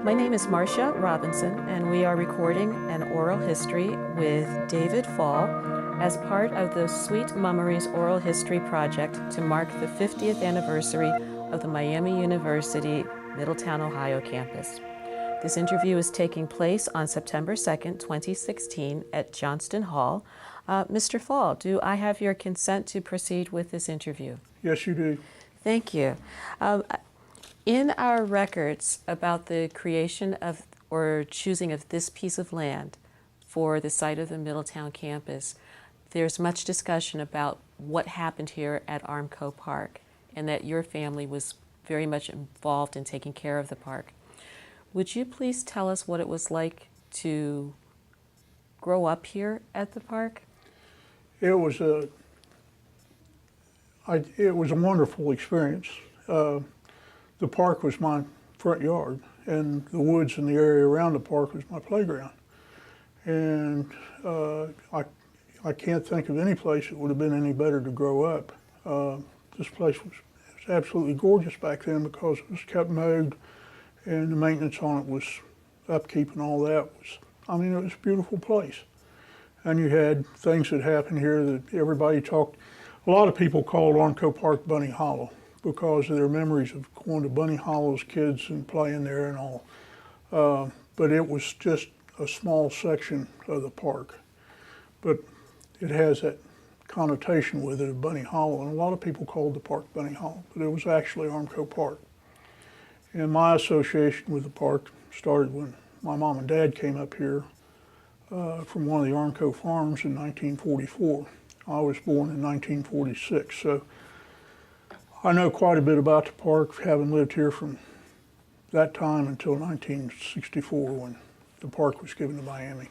My name is Marcia Robinson, and we are recording an oral history with David Fall as part of the Sweet MUMories Oral History Project to mark the 50th anniversary of the Miami University Middletown, Ohio campus. This interview is taking place on September 2nd, 2016 at Johnston Hall. Mr. Fall, do I have your consent to proceed with this interview? Yes, you do. Thank you. In our records about the creation of or choosing of this piece of land for the site of the Middletown campus, there's much discussion about what happened here at Armco Park and that your family was very much involved in taking care of the park. Would you please tell us what it was like to grow up here at the park? It was a wonderful experience. The park was my front yard, and the woods in the area around the park was my playground. And I can't think of any place that would have been any better to grow up. This place was absolutely gorgeous back then because it was kept mowed, and the maintenance on it was upkeep and all that was, I mean, it was a beautiful place. And you had things that happened here that everybody talked, a lot of people called Arco Park Bunny Hollow because of their memories of going to Bunny Hollow as kids and playing there and all. But it was just a small section of the park. But it has that connotation with it of Bunny Hollow, and a lot of people called the park Bunny Hollow, but it was actually Armco Park. And my association with the park started when my mom and dad came up here from one of the Armco farms in 1944. I was born in 1946, so I know quite a bit about the park, having lived here from that time until 1964 when the park was given to Miami.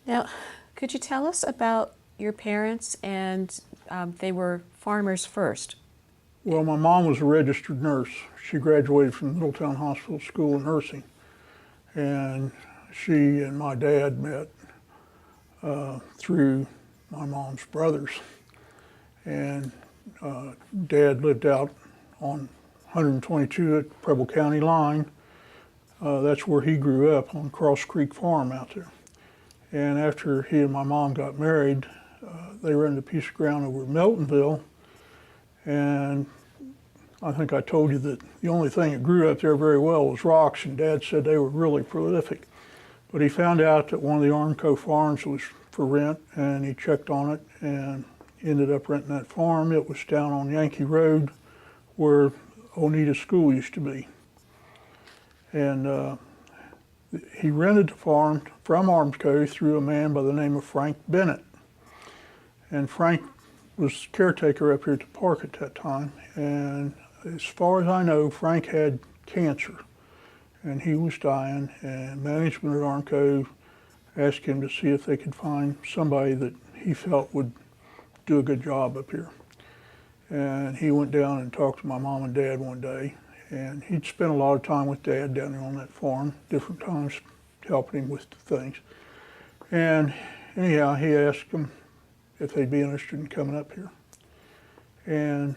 Now, could you tell us about your parents? And they were farmers first. Well, my mom was a registered nurse. She graduated from Middletown Hospital School of Nursing, and she and my dad met through my mom's brothers. And Dad lived out on 122 at Preble County line. That's where he grew up, on Cross Creek Farm out there. And after he and my mom got married, they rented a piece of ground over at Miltonville. And I think I told you that the only thing that grew up there very well was rocks, and Dad said they were really prolific. But he found out that one of the Armco farms was for rent, and he checked on it and ended up renting that farm. It was down on Yankee Road where Oneida School used to be. And he rented the farm from Armco through a man by the name of Frank Bennett. And Frank was caretaker up here at the park at that time. And as far as I know, Frank had cancer and he was dying, and management at Armco asked him to see if they could find somebody that he felt would do a good job up here. And he went down and talked to my mom and dad one day, and he'd spent a lot of time with Dad down there on that farm, different times helping him with things. And anyhow, he asked them if they'd be interested in coming up here. And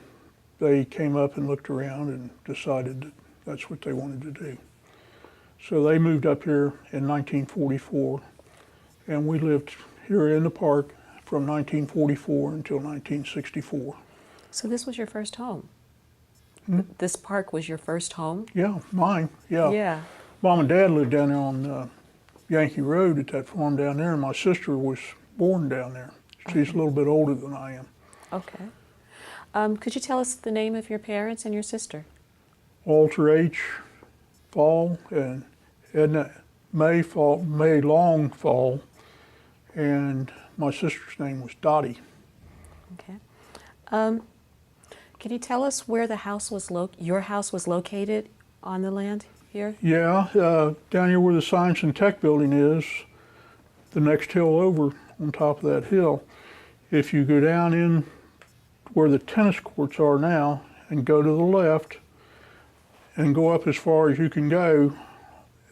they came up and looked around and decided that that's what they wanted to do. So they moved up here in 1944, and we lived here in the park from 1944 until 1964. So this was your first home? This park was your first home? Yeah, mine, yeah. Yeah. Mom and Dad lived down there on Yankee Road at that farm down there, and my sister was born down there. She's a little bit older than I am. Okay. Could you tell us the name of your parents and your sister? Walter H. Fall and Edna May Long Fall, and my sister's name was Dottie. Okay. Can you tell us where the house was your house was located on the land here? Yeah, down here where the Science and Tech building is, the next hill over on top of that hill. If you go down in where the tennis courts are now and go to the left and go up as far as you can go,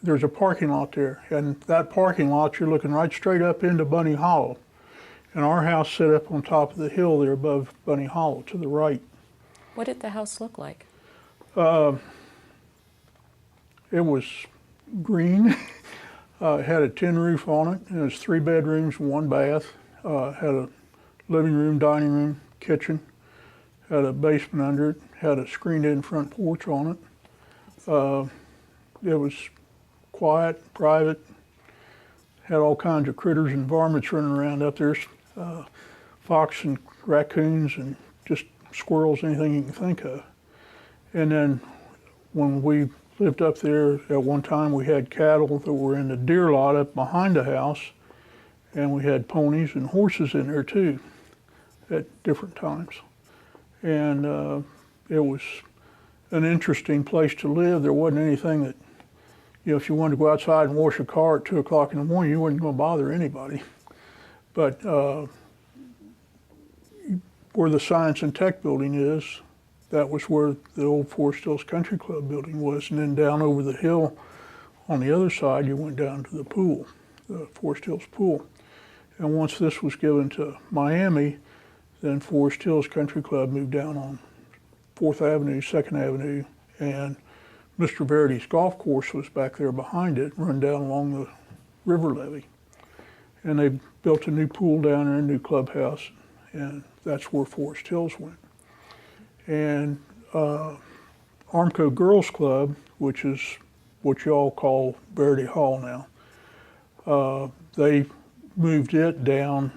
there's a parking lot there. And that parking lot, you're looking right straight up into Bunny Hollow. And our house set up on top of the hill there above Bunny Hollow to the right. What did the house look like? It was green. It had a tin roof on it. It was 3 bedrooms and 1 bath. Had a living room, dining room, kitchen. Had a basement under it. Had a screened-in front porch on it. It was quiet, private. Had all kinds of critters and varmints running around up there. Fox and raccoons and just squirrels, anything you can think of. And then when we lived up there, at one time we had cattle that were in the deer lot up behind the house, and we had ponies and horses in there too at different times. And it was an interesting place to live. There wasn't anything that, you know, if you wanted to go outside and wash a car at 2 o'clock in the morning, you wasn't going to bother anybody. But where the Science and Tech building is, that was where the old Forest Hills Country Club building was. And then down over the hill on the other side, you went down to the pool, the Forest Hills pool. And once this was given to Miami, then Forest Hills Country Club moved down on 4th Avenue, 2nd Avenue, and Mr. Verity's golf course was back there behind it, run down along the river levee. And they built a new pool down there, a new clubhouse, and that's where Forest Hills went. And Armco Girls Club, which is what y'all call Verity Hall now, they moved it down.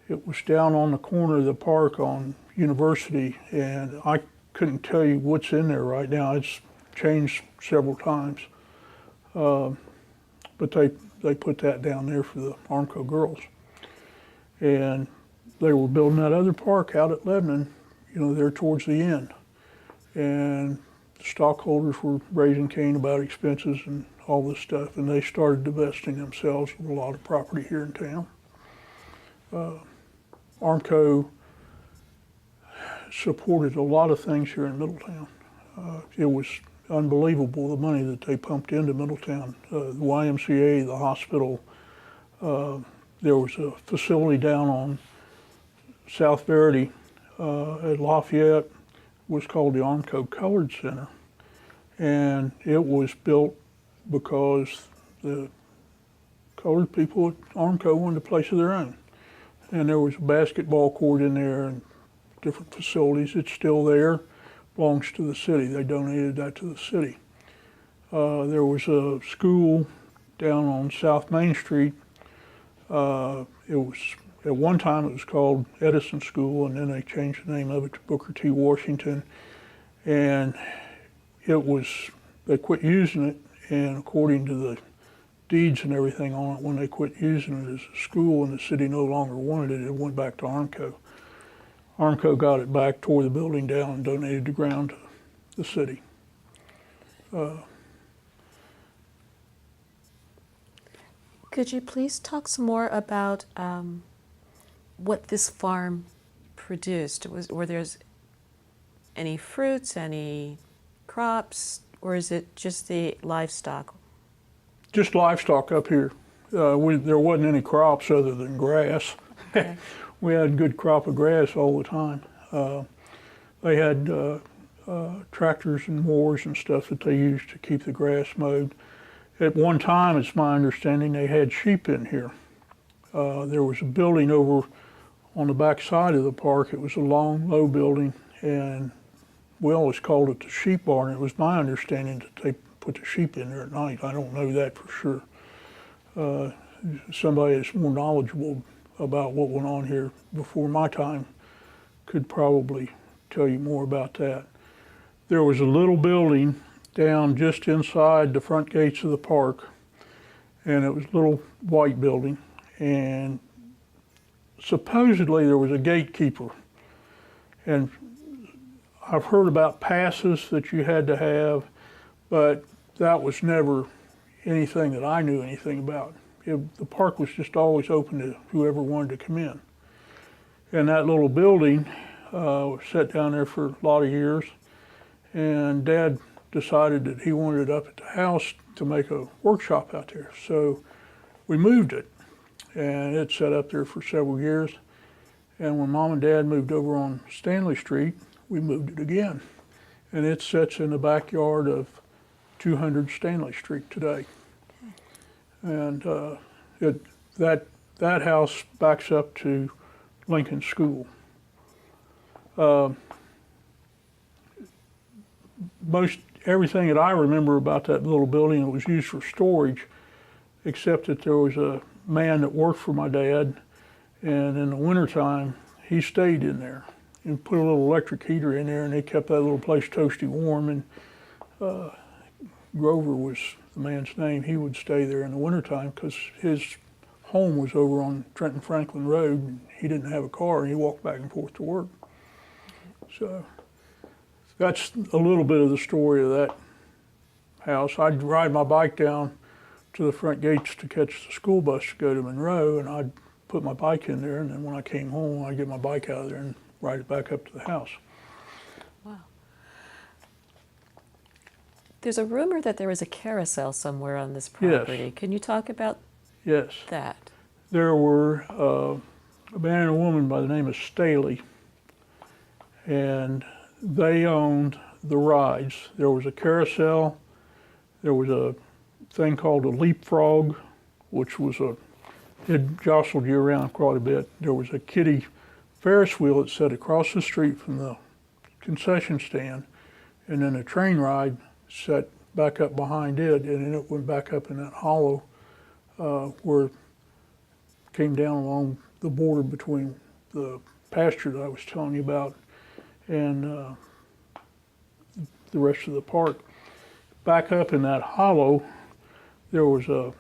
It was down on the corner of the park on University, and I couldn't tell you what's in there right now. It's changed several times. But they put that down there for the Armco girls. And they were building that other park out at Lebanon, you know, there towards the end. And the stockholders were raising Cain about expenses and all this stuff, and they started divesting themselves of a lot of property here in town. Armco supported a lot of things here in Middletown. It was unbelievable the money that they pumped into Middletown. The YMCA, the hospital, there was a facility down on South Verity at Lafayette, was called the Armco Colored Center. And it was built because the colored people at Armco wanted a place of their own. And there was a basketball court in there and different facilities. It's still there, belongs to the city. They donated that to the city. There was a school down on South Main Street. It was, at one time it was called Edison School, and then they changed the name of it to Booker T. Washington. And it was, they quit using it, and according to the deeds and everything on it, when they quit using it as a school and the city no longer wanted it, it went back to Armco. Armco got it back, tore the building down, and donated the ground to the city. Could you please talk some more about what this farm produced? Were there any fruits, any crops, or is it just the livestock? Just livestock up here. There wasn't any crops other than grass. Okay. We had a good crop of grass all the time. They had tractors and mowers and stuff that they used to keep the grass mowed. At one time, it's my understanding, they had sheep in here. There was a building over on the back side of the park. It was a long, low building, and we always called it the sheep barn. It was my understanding that they put the sheep in there at night. I don't know that for sure. Somebody that's more knowledgeable about what went on here before my time could probably tell you more about that. There was a little building down just inside the front gates of the park, and it was a little white building, and supposedly there was a gatekeeper. And I've heard about passes that you had to have, but that was never anything that I knew anything about. The park was just always open to whoever wanted to come in. And that little building was set down there for a lot of years, and Dad decided that he wanted it up at the house to make a workshop out there. So we moved it, and it sat up there for several years. And when Mom and Dad moved over on Stanley Street, we moved it again. And it sits in the backyard of 200 Stanley Street today. And that house backs up to Lincoln School. Most everything that I remember about that little building, it was used for storage, except that there was a man that worked for my dad, and in the wintertime, he stayed in there and put a little electric heater in there, and they kept that little place toasty warm. And Grover was the man's name. He would stay there in the wintertime because his home was over on Trenton Franklin Road, and he didn't have a car, and he walked back and forth to work. So that's a little bit of the story of that house. I'd ride my bike down to the front gates to catch the school bus to go to Monroe, and I'd put my bike in there, and then when I came home, I'd get my bike out of there and ride it back up to the house. Wow. There's a rumor that there was a carousel somewhere on this property. Yes. Can you talk about Yes. that? There were a man and a woman by the name of Staley, and they owned the rides. There was a carousel, there was a thing called a leapfrog, which was it jostled you around quite a bit. There was a kiddie Ferris wheel that sat across the street from the concession stand, and then a train ride sat back up behind it, and then it went back up in that hollow where it came down along the border between the pasture that I was telling you about and the rest of the park. Back up in that hollow, there was a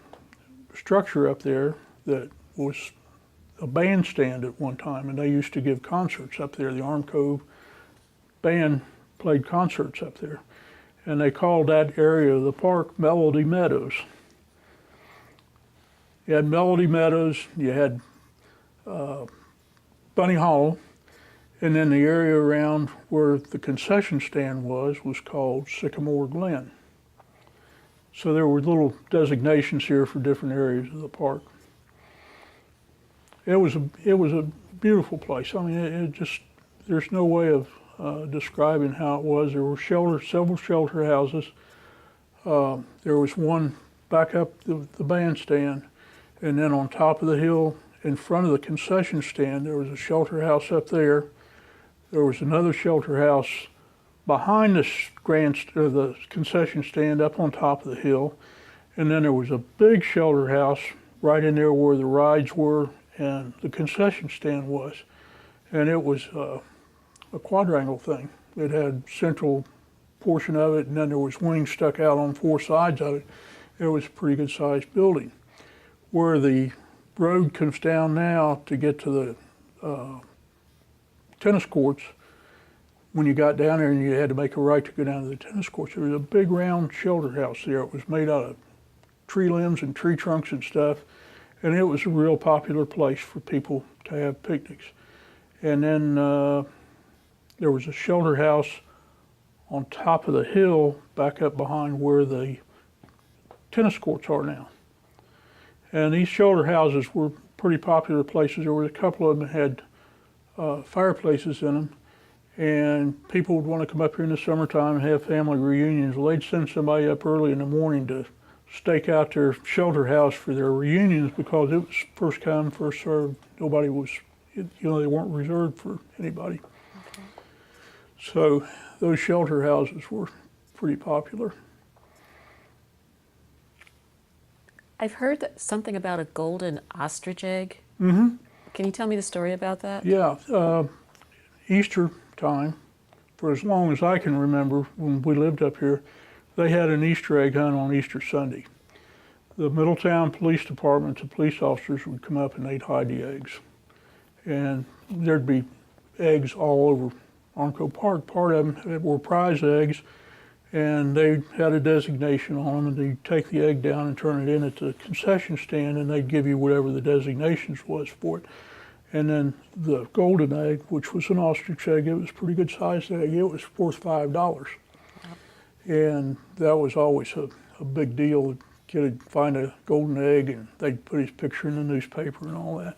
structure up there that was a bandstand at one time, and they used to give concerts up there. The Armco band played concerts up there, and they called that area of the park Melody Meadows. You had Melody Meadows, you had Bunny Hollow, and then the area around where the concession stand was called Sycamore Glen. So there were little designations here for different areas of the park. It was a beautiful place. I mean, it just, there's no way of describing how it was. There were several shelter houses. There was one back up the bandstand, and then on top of the hill in front of the concession stand, there was a shelter house up there. There was another shelter house behind the concession stand up on top of the hill, and then there was a big shelter house right in there where the rides were and the concession stand was, and it was a quadrangle thing. It had central portion of it, and then there was wings stuck out on four sides of it. It was a pretty good sized building. Where the road comes down now to get to the tennis courts, when you got down there and you had to make a right to go down to the tennis courts, there was a big round shelter house there. It was made out of tree limbs and tree trunks and stuff, and it was a real popular place for people to have picnics. And then there was a shelter house on top of the hill back up behind where the tennis courts are now. And these shelter houses were pretty popular places. There were a couple of them that had fireplaces in them, and people would want to come up here in the summertime and have family reunions. Well, they'd send somebody up early in the morning to stake out their shelter house for their reunions because it was first come, first served. Nobody was, they weren't reserved for anybody. Okay. So those shelter houses were pretty popular. I've heard something about a golden ostrich egg. Mm-hmm. Can you tell me the story about that? Yeah, Easter time, for as long as I can remember when we lived up here, they had an Easter egg hunt on Easter Sunday. The Middletown Police Department, the police officers would come up and they'd hide the eggs. And there'd be eggs all over Armco Park. Part of them were prize eggs, and they had a designation on them, and they'd take the egg down and turn it in at the concession stand, and they'd give you whatever the designations was for it. And then the golden egg, which was an ostrich egg, it was a pretty good sized egg. It was worth $5. Wow. And that was always a big deal. The kid would find a golden egg, and they'd put his picture in the newspaper and all that.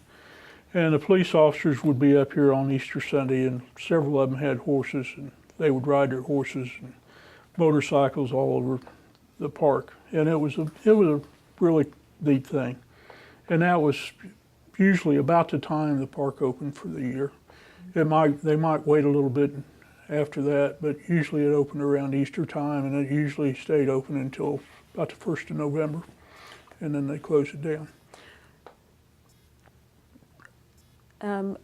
And the police officers would be up here on Easter Sunday, and several of them had horses, and they would ride their horses and motorcycles all over the park, and it was a really neat thing. And that was usually about the time the park opened for the year. They might wait a little bit after that, but usually it opened around Easter time, and it usually stayed open until about the 1st of November, and then they closed it down.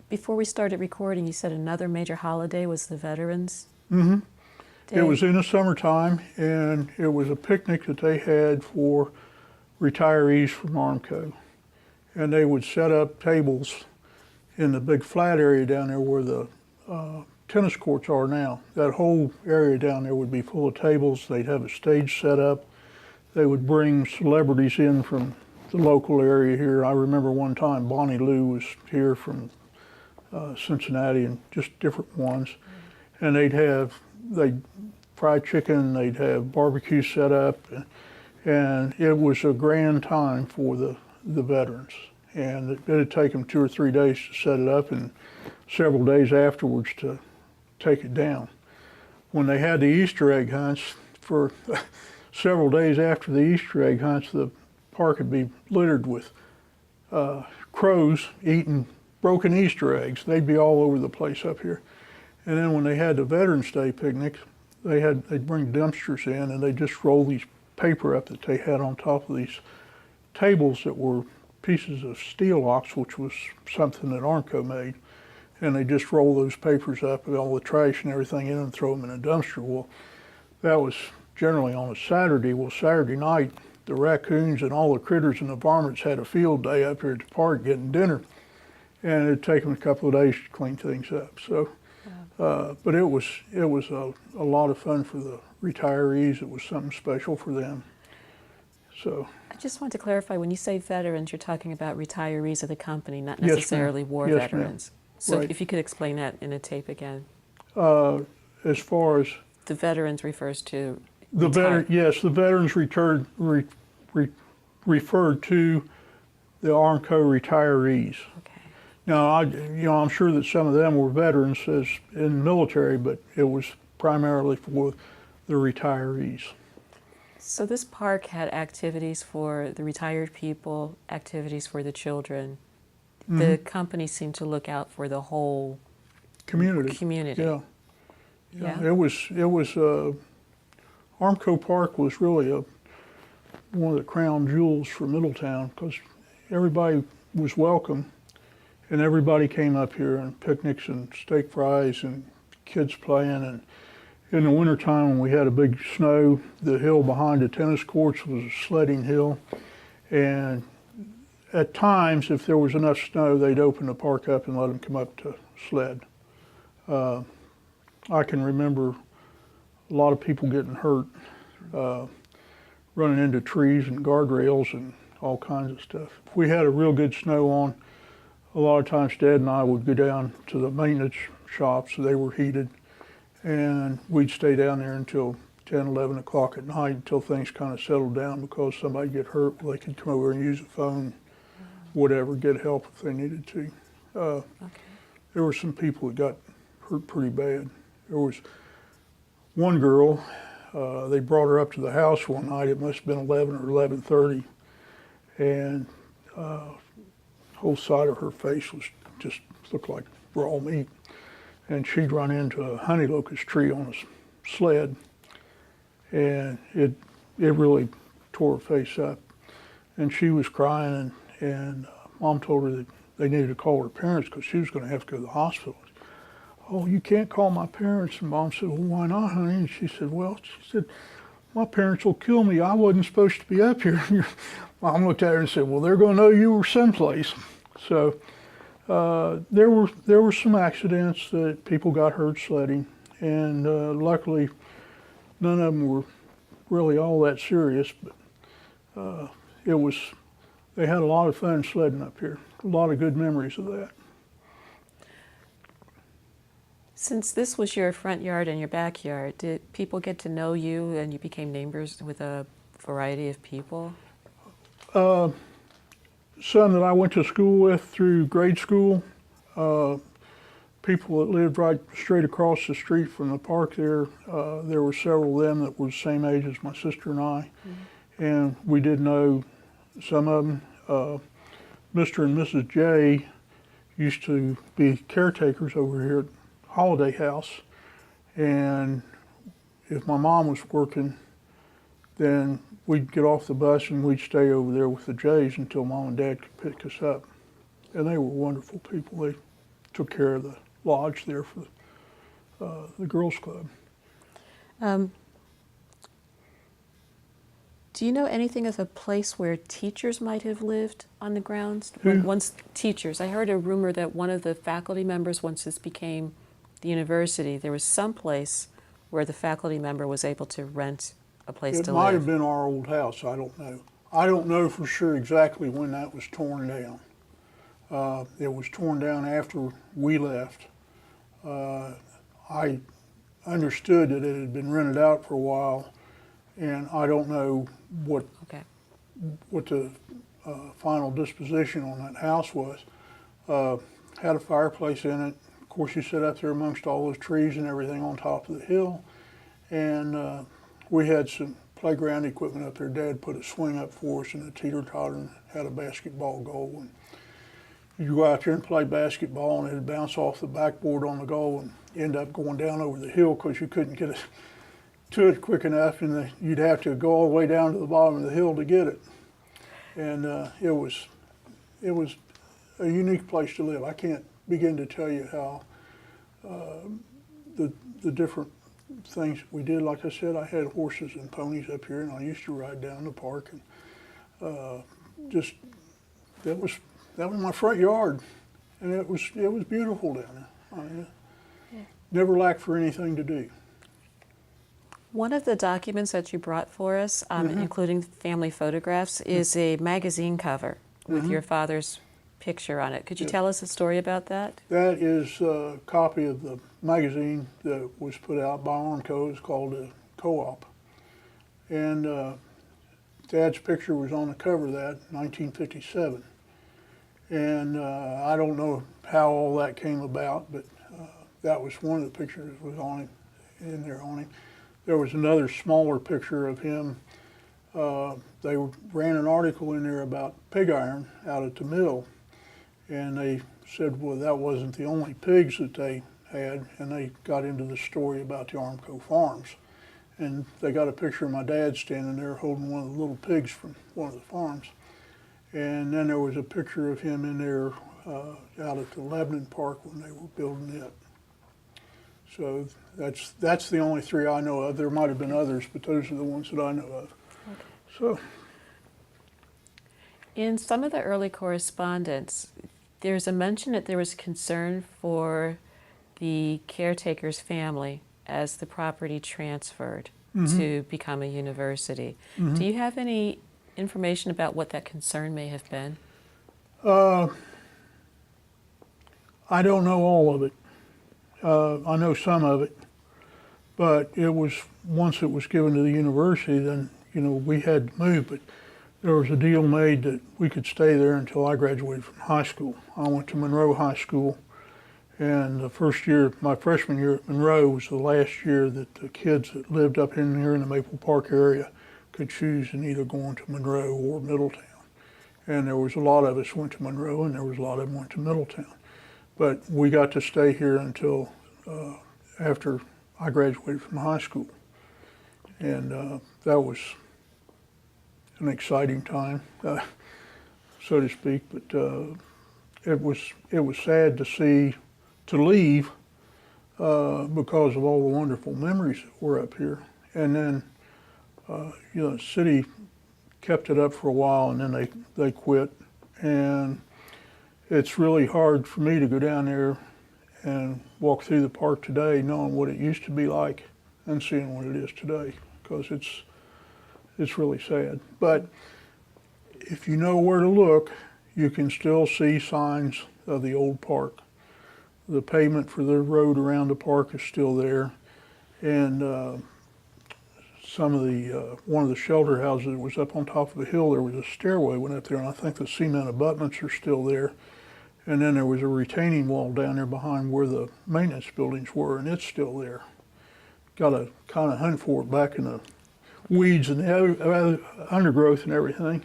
Before we started recording, you said another major holiday was the Veterans Mm-hmm. Day. It was in the summertime, and it was a picnic that they had for retirees from Armco. And they would set up tables in the big flat area down there where the tennis courts are now. That whole area down there would be full of tables. They'd have a stage set up. They would bring celebrities in from the local area here. I remember one time Bonnie Lou was here from Cincinnati, and just different ones. And they'd fried chicken, they'd have barbecue set up, and it was a grand time for the veterans. And it would take them 2 or 3 days to set it up, and several days afterwards to take it down. When they had the Easter egg hunts, for several days after the Easter egg hunts, the park would be littered with crows eating broken Easter eggs. They'd be all over the place up here. And then when they had the Veterans Day picnic, they'd bring dumpsters in, and they'd just roll these paper up that they had on top of these tables that were pieces of steel ox, which was something that Armco made. And they just roll those papers up with all the trash and everything in and throw them in a dumpster. Well, that was generally on a Saturday. Well, Saturday night, the raccoons and all the critters and the varmints had a field day up here at the park getting dinner. And it'd take them a couple of days to clean things up. So, but it was a lot of fun for the retirees. It was something special for them. So. I just want to clarify, when you say veterans, you're talking about retirees of the company, not Yes, necessarily ma'am. war Yes, veterans. ma'am. So Right. if you could explain that in a tape again. As far as The veterans refers to the yes, the veterans referred to the Armco retirees. Okay. Now, I'm sure that some of them were veterans as in the military, but it was primarily for the retirees. So this park had activities for the retired people, activities for the children. The company seemed to look out for the whole Community. Yeah. Yeah. It was Armco Park was really one of the crown jewels for Middletown, because everybody was welcome, and everybody came up here, and picnics and steak fries and kids playing. And in the wintertime, when we had a big snow, the hill behind the tennis courts was a sledding hill. And at times, if there was enough snow, they'd open the park up and let them come up to sled. I can remember a lot of people getting hurt, running into trees and guardrails and all kinds of stuff. If we had a real good snow on, a lot of times Dad and I would go down to the maintenance shops. They were heated, and we'd stay down there until 10, 11 o'clock at night until things kind of settled down, because somebody get hurt, they could come over and use the phone, whatever, get help if they needed to. Okay. There were some people that got hurt pretty bad. There was one girl, they brought her up to the house one night. It must have been 11 or 11:30, and whole side of her face was just looked like raw meat. And she'd run into a honey locust tree on a sled, and it really tore her face up. And she was crying, and Mom told her that they needed to call her parents because she was going to have to go to the hospital. Oh, you can't call my parents. And Mom said, well, why not, honey? And she said, my parents will kill me. I wasn't supposed to be up here. Mom looked at her and said, well, they're going to know you were someplace. So there were some accidents that people got hurt sledding, and luckily none of them were really all that serious, but they had a lot of fun sledding up here. A lot of good memories of that. Since this was your front yard and your backyard, did people get to know you and you became neighbors with a variety of people? Some that I went to school with through grade school, people that lived right straight across the street from the park there. There were several of them that were the same age as my sister and I, and we did know some of them. Mr. and Mrs. J used to be caretakers over here at Holiday House, and if my mom was working, then we'd get off the bus and we'd stay over there with the Jays until Mom and Dad could pick us up. And they were wonderful people. They took care of the lodge there for the girls' club. Do you know anything of a place where teachers might have lived on the grounds? Once teachers, I heard a rumor that one of the faculty members, once this became the university, there was some place where the faculty member was able to rent a place to live. It might have been our old house, I don't know. I don't know for sure exactly when that was torn down. It was torn down after we left. I understood that it had been rented out for a while, and I don't know what the final disposition on that house was. Had a fireplace in it. Of course, you sit up there amongst all those trees and everything on top of the hill, and we had some playground equipment up there. Dad put a swing up for us and a teeter-totter and had a basketball goal. And you go out there and play basketball, and it'd bounce off the backboard on the goal and end up going down over the hill because you couldn't get it to it quick enough, and you'd have to go all the way down to the bottom of the hill to get it. And it was a unique place to live. I can't begin to tell you how the different things we did. Like I said, I had horses and ponies up here, and I used to ride down the park, and just that was my front yard, and it was beautiful down there. I mean, never lacked for anything to do. One of the documents that you brought for us, including family photographs, is a magazine cover with your father's picture on it. Could you tell us a story about that? That is a copy of the magazine that was put out by Armco. It's called a Co-op. And Dad's picture was on the cover of that in 1957. And I don't know how all that came about, but that was one of the pictures that was on him, in there on him. There was another smaller picture of him. They ran an article in there about pig iron out at the mill, and they said, well, that wasn't the only pigs that they had, and they got into the story about the Armco farms. And they got a picture of my dad standing there holding one of the little pigs from one of the farms. And then there was a picture of him in there out at the Lebanon Park when they were building it. So that's the only three I know of. There might have been others, but those are the ones that I know of. Okay. So, in some of the early correspondence, there's a mention that there was concern for the Caretakers family as the property transferred to become a university. Do you have any information about what that concern may have been? I don't know all of it. I know some of it, but it was, once it was given to the university, then, you know, we had to move, but there was a deal made that we could stay there until I graduated from high school. I went to Monroe High School, and the first year, my freshman year at Monroe, was the last year that the kids that lived up in here in the Maple Park area could choose in either going to Monroe or Middletown. And there was a lot of us went to Monroe, and there was a lot of them went to Middletown. But we got to stay here until after I graduated from high school. And that was an exciting time, so to speak. But it was sad to leave because of all the wonderful memories that were up here. And then, you know, the city kept it up for a while, and then they quit. And it's really hard for me to go down there and walk through the park today knowing what it used to be like and seeing what it is today, because it's really sad. But if you know where to look, you can still see signs of the old park. The pavement for the road around the park is still there, and some of the one of the shelter houses that was up on top of the hill, there was a stairway went up there, and I think the cement abutments are still there. And then there was a retaining wall down there behind where the maintenance buildings were, and it's still there. Got to kind of hunt for it back in the weeds and the undergrowth and everything,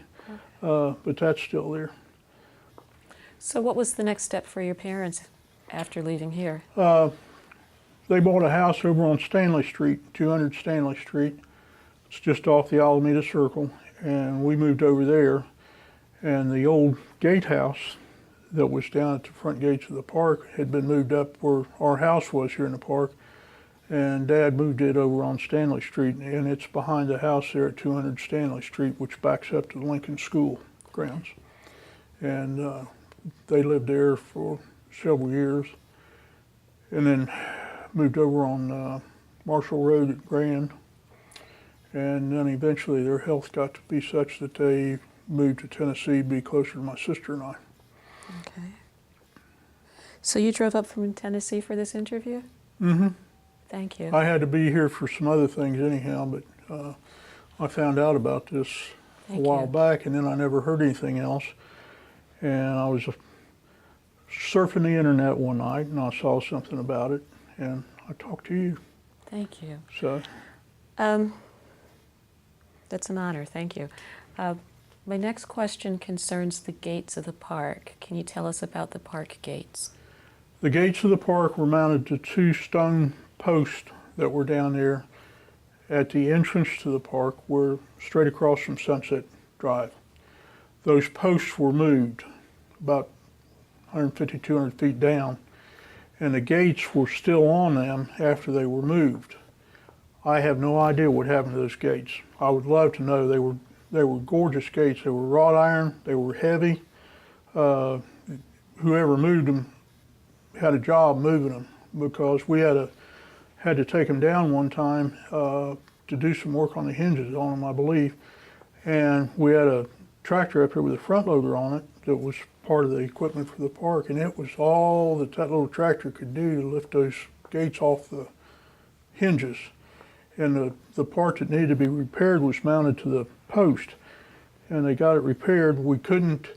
but that's still there. So what was the next step for your parents after leaving here? They bought a house over on Stanley Street, 200 Stanley Street. It's just off the Alameda Circle, and we moved over there. And the old gatehouse that was down at the front gates of the park had been moved up where our house was here in the park, and Dad moved it over on Stanley Street, and it's behind the house there at 200 Stanley Street, which backs up to the Lincoln School grounds. And they lived there for several years, and then moved over on Marshall Road at Grand, and then eventually their health got to be such that they moved to Tennessee to be closer to my sister and I. Okay. So you drove up from Tennessee for this interview? Mm-hmm. Thank you. I had to be here for some other things anyhow, but I found out about this a while back, and then I never heard anything else. And I was surfing the internet one night, and I saw something about it, and I talked to you. Thank you. So. That's an honor. Thank you. My next question concerns the gates of the park. Can you tell us about the park gates? The gates of the park were mounted to 2 stone posts that were down there at the entrance to the park, where straight across from Sunset Drive. Those posts were moved about 150, 200 feet down, and the gates were still on them after they were moved. I have no idea what happened to those gates. I would love to know. They were gorgeous gates. They were wrought iron. They were heavy. Whoever moved them had a job moving them, because we had to take them down one time to do some work on the hinges on them, I believe. And we had a tractor up here with a front loader on it that was part of the equipment for the park, and it was all that little tractor could do to lift those gates off the hinges. And the part that needed to be repaired was mounted to the post, and they got it repaired. We couldn't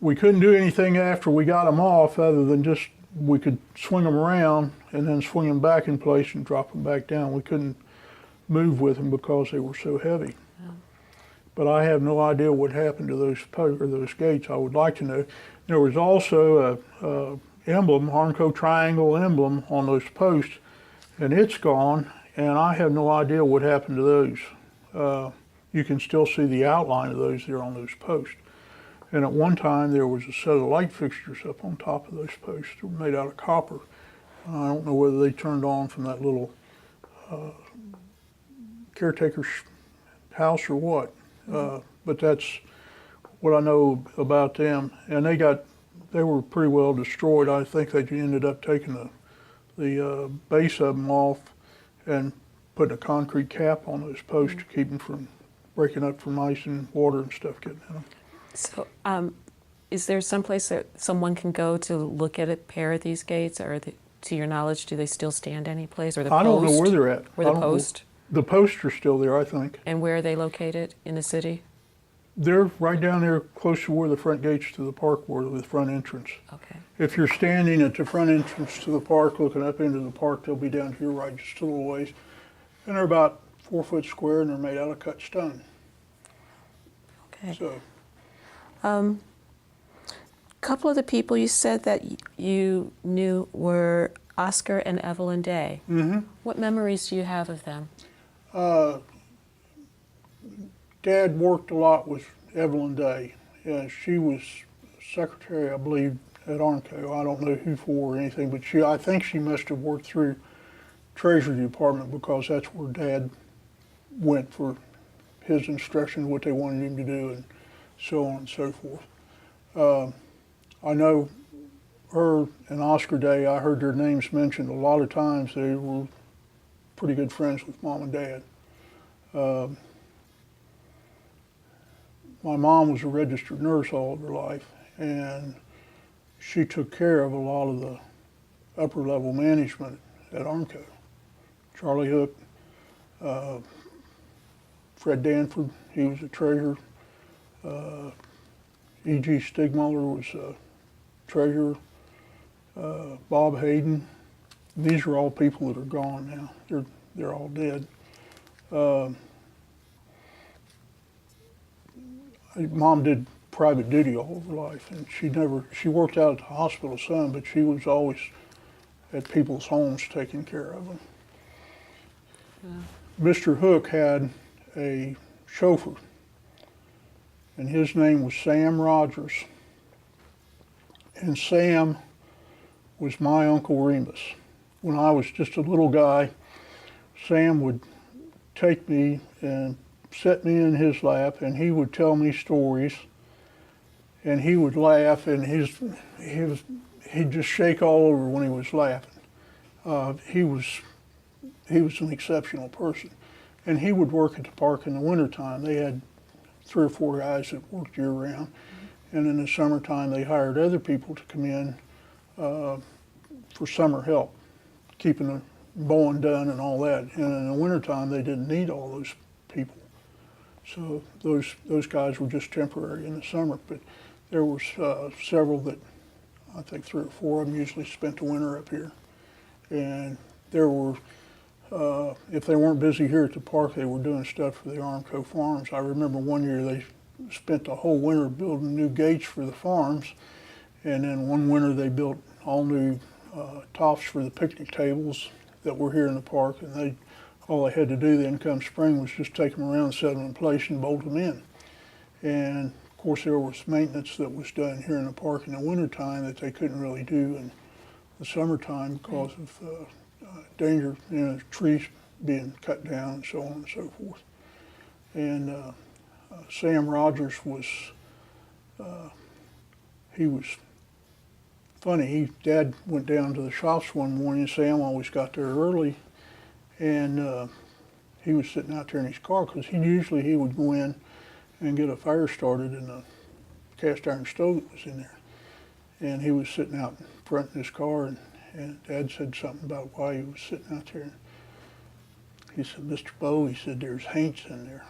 do anything after we got them off, other than just, we could swing them around and then swing them back in place and drop them back down. We couldn't move with them because they were so heavy. Yeah. But I have no idea what happened to those gates. I would like to know. There was also a emblem, Armco triangle emblem on those posts, and it's gone. And I have no idea what happened to those. You can still see the outline of those there on those posts. And at one time there was a set of light fixtures up on top of those posts that were made out of copper. I don't know whether they turned on from that little Caretakers house or what, but that's what I know about them. And they were pretty well destroyed. I think they ended up taking the base of them off and putting a concrete cap on those posts to keep them from breaking up from ice and water and stuff getting in them. So is there some place that someone can go to look at a pair of these gates, or to your knowledge, do they still stand any place? Or the I don't know where they're at. Or the post? The posts are still there, I think. And where are they located in the city? They're right down there close to where the front gates to the park were, the front entrance. Okay. If you're standing at the front entrance to the park looking up into the park, they'll be down to your right just a little ways. And they're about 4 foot square, and they're made out of cut stone. Okay. So. A couple of the people you said that you knew were Oscar and Evelyn Day. Mm-hmm. What memories do you have of them? Dad worked a lot with Evelyn Day. She was secretary, I believe, at Armco. I don't know who for or anything, but I think she must have worked through Treasury Department, because that's where Dad went for his instructions, what they wanted him to do, and so on and so forth. I know her and Oscar Day, I heard their names mentioned a lot of times. They were pretty good friends with Mom and Dad. My mom was a registered nurse all of her life, and she took care of a lot of the upper level management at Armco. Charlie Hook, Fred Danford, he was a treasurer. E.G. Stigmuller was treasurer, Bob Hayden. These are all people that are gone now. They're all dead. Mom did private duty all her life, and she worked out at the hospital some, but she was always at people's homes taking care of them. Yeah. Mr. Hook had a chauffeur, and his name was Sam Rogers. And Sam was my Uncle Remus. When I was just a little guy, Sam would take me and set me in his lap, and he would tell me stories, and he would laugh, and he'd just shake all over when he was laughing. He was an exceptional person, and he would work at the park in the wintertime. They had 3 or 4 guys that worked year round, and in the summertime they hired other people to come in for summer help, keeping the mowing done and all that. And in the wintertime they didn't need all those people. So those guys were just temporary in the summer, but there was several that, I think 3 or 4 of them usually spent the winter up here. And there were, if they weren't busy here at the park, they were doing stuff for the Armco farms. I remember one year they spent the whole winter building new gates for the farms, and then one winter they built all new tops for the picnic tables that were here in the park, and all they had to do then come spring was just take them around, set them in place, and bolt them in. And of course there was maintenance that was done here in the park in the wintertime that they couldn't really do in the summertime because of danger, trees being cut down and so on and so forth. And Sam Rogers was, he was funny. Dad went down to the shops one morning. Sam always got there early, and he was sitting out there in his car because he would go in and get a fire started in the cast iron stove that was in there. And he was sitting out in front of his car, and Dad said something about why he was sitting out there. He said, "Mr. Bowe," he said, "there's haints in there."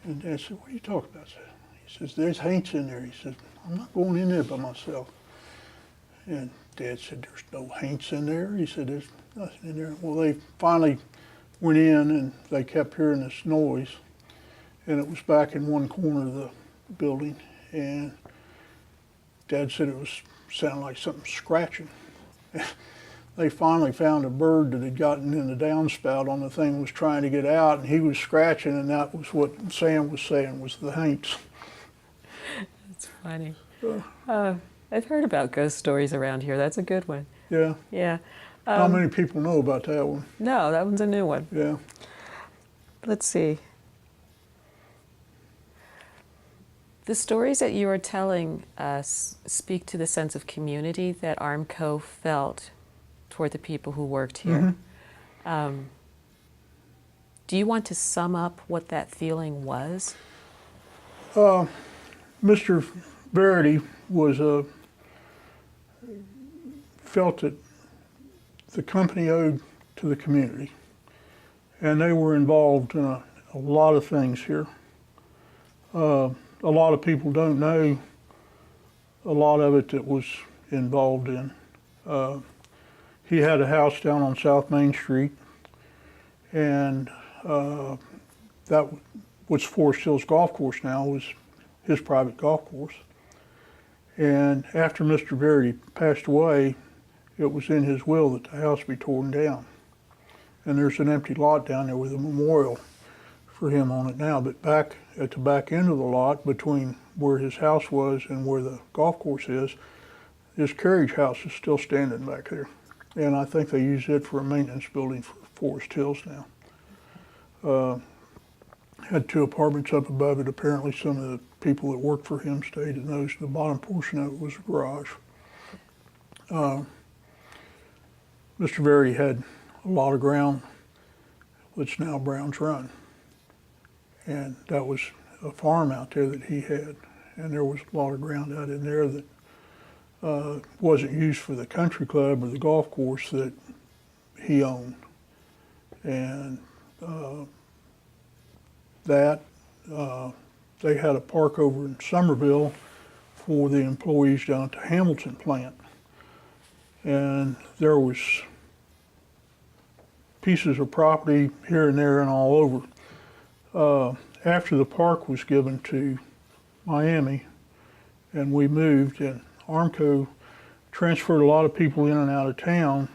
And Dad said, "What are you talking about, sir?" He says, "There's haints in there." He said, "I'm not going in there by myself." And Dad said, "There's no haints in there." He said, "There's nothing in there." Well, they finally went in, and they kept hearing this noise, and it was back in one corner of the building, and Dad said it sounded like something scratching. They finally found a bird that had gotten in the downspout on the thing, was trying to get out, and he was scratching, and that was what Sam was saying was the haints. That's funny. I've heard about ghost stories around here. That's a good one. Yeah. Yeah. How many people know about that one? No, that one's a new one. Yeah. Let's see. The stories that you are telling us speak to the sense of community that Armco felt toward the people who worked here. Mm-hmm. Do you want to sum up what that feeling was? Mr. Verity felt that the company owed to the community, and they were involved in a lot of things here. A lot of people don't know a lot of it that was involved in. He had a house down on South Main Street, and that what's Forest Hills Golf Course now was his private golf course. And after Mr. Verity passed away, it was in his will that the house be torn down. And there's an empty lot down there with a memorial for him on it now. But back at the back end of the lot, between where his house was and where the golf course is, his carriage house is still standing back there. And I think they use it for a maintenance building for Forest Hills now. Had 2 apartments up above it. Apparently some of the people that worked for him stayed in those. The bottom portion of it was a garage. Mr. Verity had a lot of ground that's now Brown's Run. And that was a farm out there that he had. And there was a lot of ground out in there that wasn't used for the country club or the golf course that he owned. And they had a park over in Somerville for the employees down at the Hamilton plant. And there was pieces of property here and there and all over. After the park was given to Miami and we moved, and Armco transferred a lot of people in and out of town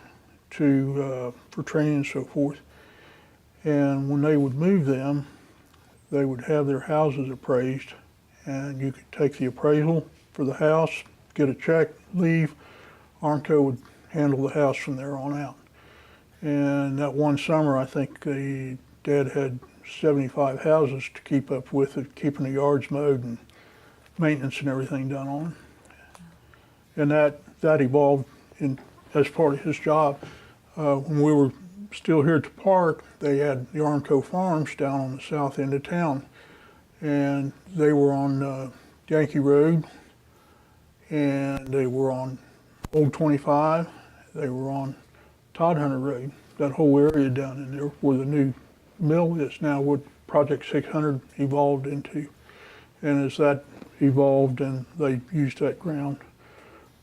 for training and so forth. And when they would move them, they would have their houses appraised, and you could take the appraisal for the house, get a check, leave. Armco would handle the house from there on out. And that one summer, I think the dad had 75 houses to keep up with, keeping the yards mowed and maintenance and everything done on them. And that evolved as part of his job. When we were still here at the park, they had the Armco farms down on the south end of town. And they were on Yankee Road, and they were on Old 25, they were on Todd Hunter Road, that whole area down in there where the new mill is now, what Project 600 evolved into. And as that evolved and they used that ground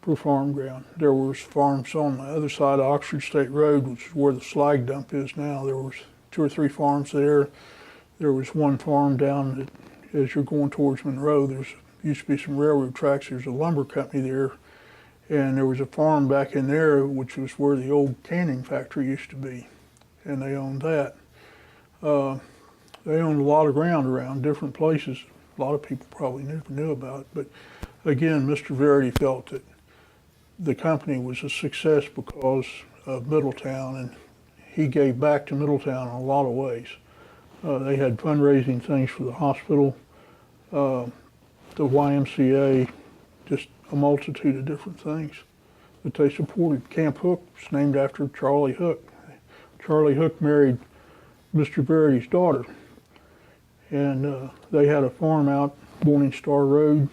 for farm ground, there was farms on the other side of Oxford State Road, which is where the slag dump is now. There was 2 or 3 farms there. There was one farm down that, as you're going towards Monroe, there used to be some railroad tracks. There's a lumber company there. And there was a farm back in there, which was where the old canning factory used to be, and they owned that. They owned a lot of ground around different places. A lot of people probably never knew about it, but again, Mr. Verity felt that the company was a success because of Middletown, and he gave back to Middletown in a lot of ways. They had fundraising things for the hospital, the YMCA, just a multitude of different things that they supported. Camp Hook was named after Charlie Hook. Charlie Hook married Mr. Verity's daughter, and they had a farm out Morning Star Road,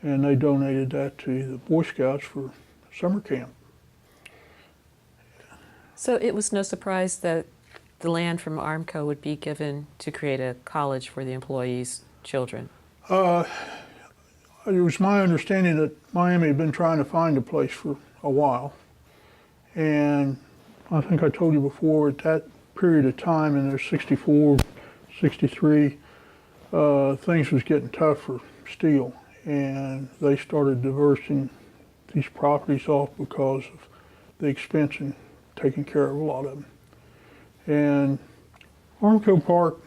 and they donated that to the Boy Scouts for summer camp. So it was no surprise that the land from Armco would be given to create a college for the employees' children. It was my understanding that Miami had been trying to find a place for a while. And I think I told you before, at that period of time, in their 64, 63, things was getting tough for steel. And they started diversing these properties off because of the expense in taking care of a lot of them. And Armco Park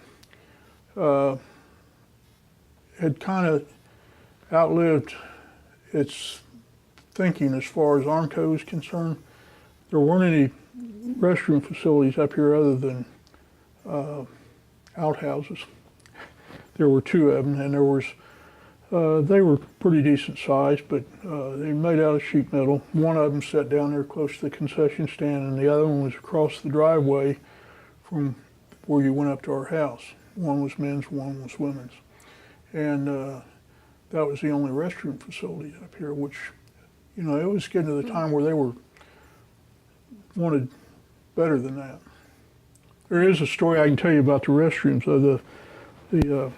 had kind of outlived its thinking as far as Armco is concerned. There weren't any restroom facilities up here other than outhouses. There were 2 of them, and there was they were pretty decent size, but they made out of sheet metal. One of them sat down there close to the concession stand, and the other one was across the driveway from where you went up to our house. One was men's, one was women's. And that was the only restroom facility up here, which, you know, it was getting to the time where they wanted better than that. There is a story I can tell you about the restrooms. The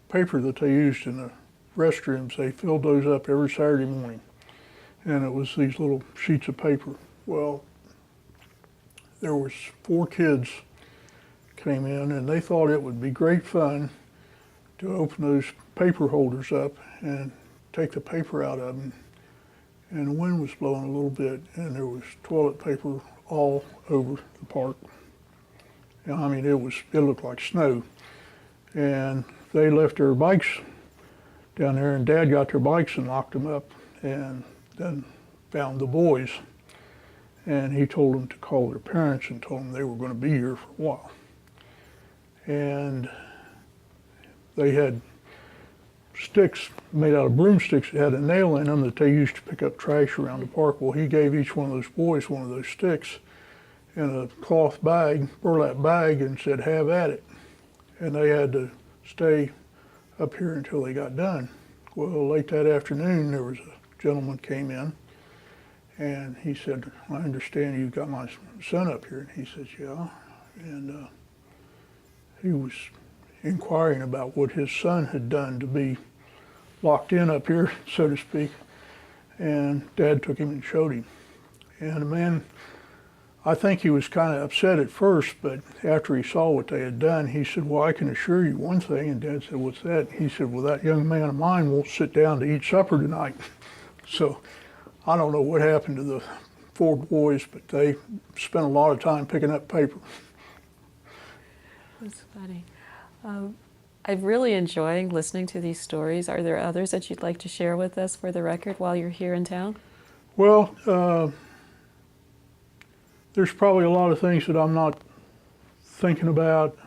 paper that they used in the restrooms, they filled those up every Saturday morning. And it was these little sheets of paper. Well, there was 4 kids came in, and they thought it would be great fun to open those paper holders up and take the paper out of them. And the wind was blowing a little bit, and there was toilet paper all over the park. And I mean, it looked like snow. And they left their bikes down there, and Dad got their bikes and locked them up, and then found the boys. And he told them to call their parents and told them they were going to be here for a while. And they had sticks made out of broomsticks that had a nail in them that they used to pick up trash around the park. Well, he gave each one of those boys one of those sticks in a cloth bag, burlap bag, and said, "Have at it." And they had to stay up here until they got done. Well, late that afternoon, there was a gentleman came in, and he said, "I understand you've got my son up here." And he says, "Yeah." And he was inquiring about what his son had done to be locked in up here, so to speak. And Dad took him and showed him. And the man, I think he was kind of upset at first, but after he saw what they had done, he said, well, I can assure you one thing. And Dad said, what's that? He said, well, that young man of mine won't sit down to eat supper tonight. So I don't know what happened to the 4 boys, but they spent a lot of time picking up paper. That's funny. I'm really enjoying listening to these stories. Are there others that you'd like to share with us for the record while you're here in town? Well, there's probably a lot of things that I'm not thinking about.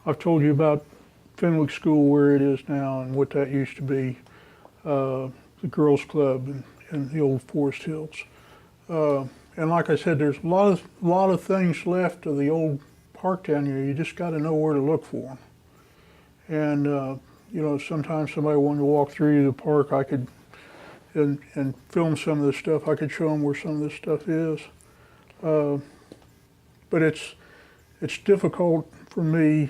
I've told you about Fenwick School, where it is now, and what that used to be, the girls' club and the old Forest Hills. And like I said, there's a lot of things left of the old park down here. You just got to know where to look for them. And you know, sometimes somebody wanted to walk through the park, I could and film some of this stuff. I could show them where some of this stuff is. But it's difficult for me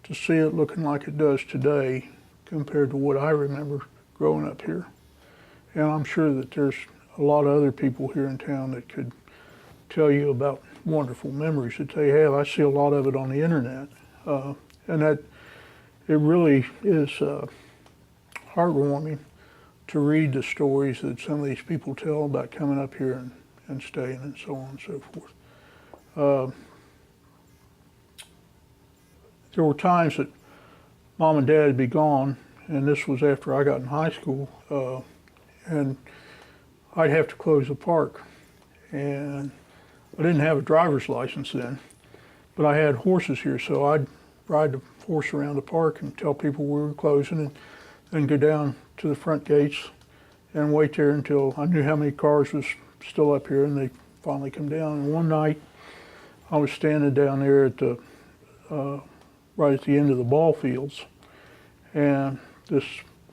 to see it looking like it does today compared to what I remember growing up here. And I'm sure that there's a lot of other people here in town that could tell you about wonderful memories that they have. I see a lot of it on the internet. And that it really is heartwarming to read the stories that some of these people tell about coming up here and staying and so on and so forth. There were times that Mom and Dad would be gone, and this was after I got in high school, and I'd have to close the park. And I didn't have a driver's license then, but I had horses here, so I'd ride the horse around the park and tell people we were closing, and then go down to the front gates and wait there until I knew how many cars was still up here, and they finally come down. And one night I was standing down there at the right at the end of the ball fields, and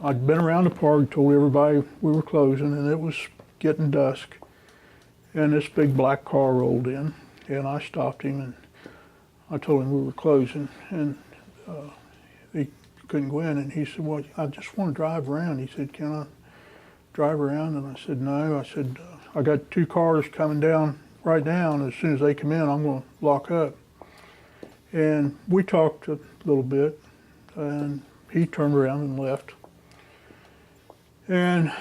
I'd been around the park, told everybody we were closing, and it was getting dusk, and this big black car rolled in, and I stopped him and I told him we were closing, and he couldn't go in, and he said, well, I just want to drive around. He said, can I drive around? And I said, no. I said, I got 2 cars coming down right now, and as soon as they come in, I'm going to lock up. And we talked a little bit, and he turned around and left. And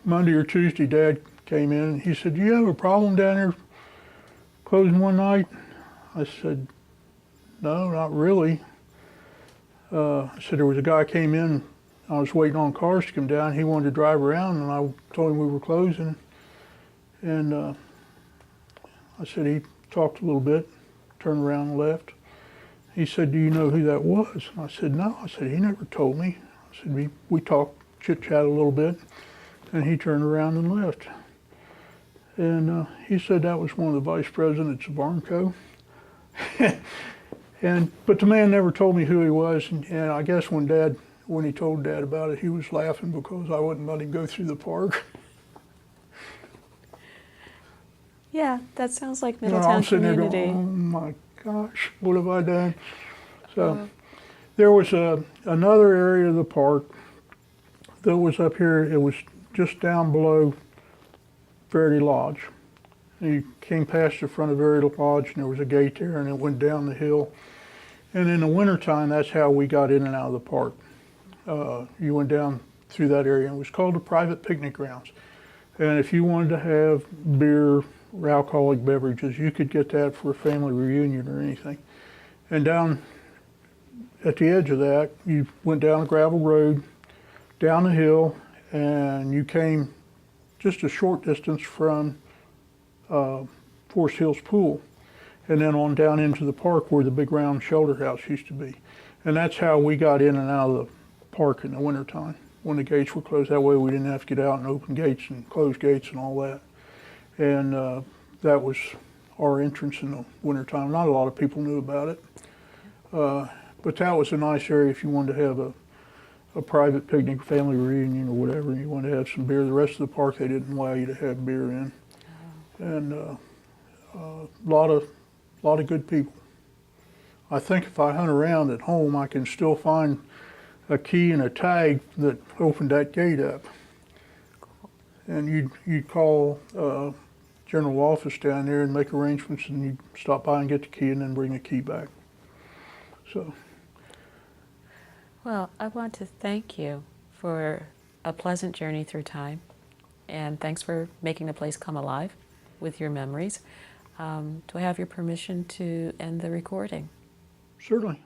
Monday or Tuesday, Dad came in, and he said, do you have a problem down here closing one night? I said, no, not really. I said, there was a guy came in, I was waiting on cars to come down. He wanted to drive around, and I told him we were closing. And I said, he talked a little bit, turned around and left. He said, do you know who that was? And I said, no. I said, he never told me. I said, we talked, chit-chat a little bit, and he turned around and left. And he said that was one of the vice presidents of Armco. But the man never told me who he was, and I guess when he told Dad about it, he was laughing because I wouldn't let him go through the park. Yeah, that sounds like I'm Middletown sitting community. there going, oh my gosh, what have I done? So there was another area of the park that was up here. It was just down below Verity Lodge. You came past the front of Verity Lodge, and there was a gate there, and it went down the hill. And in the wintertime, that's how we got in and out of the park. You went down through that area, and it was called the private picnic grounds. And if you wanted to have beer or alcoholic beverages, you could get that for a family reunion or anything. And down at the edge of that, you went down a gravel road, down the hill, and you came just a short distance from Forest Hills Pool, and then on down into the park where the big round shelter house used to be. And that's how we got in and out of the park in the wintertime, when the gates were closed. That way we didn't have to get out and open gates and close gates and all that. And that was our entrance in the wintertime. Not a lot of people knew about it. But that was a nice area if you wanted to have a private picnic, family reunion or whatever, and you wanted to have some beer. The rest of the park they didn't allow you to have beer in. And a lot of good people. I think if I hunt around at home, I can still find a key and a tag that opened that gate up. And you'd call general office down there and make arrangements, and you'd stop by and get the key and then bring the key back. So. Well, I want to thank you for a pleasant journey through time, and thanks for making the place come alive with your memories. Do I have your permission to end the recording? Certainly.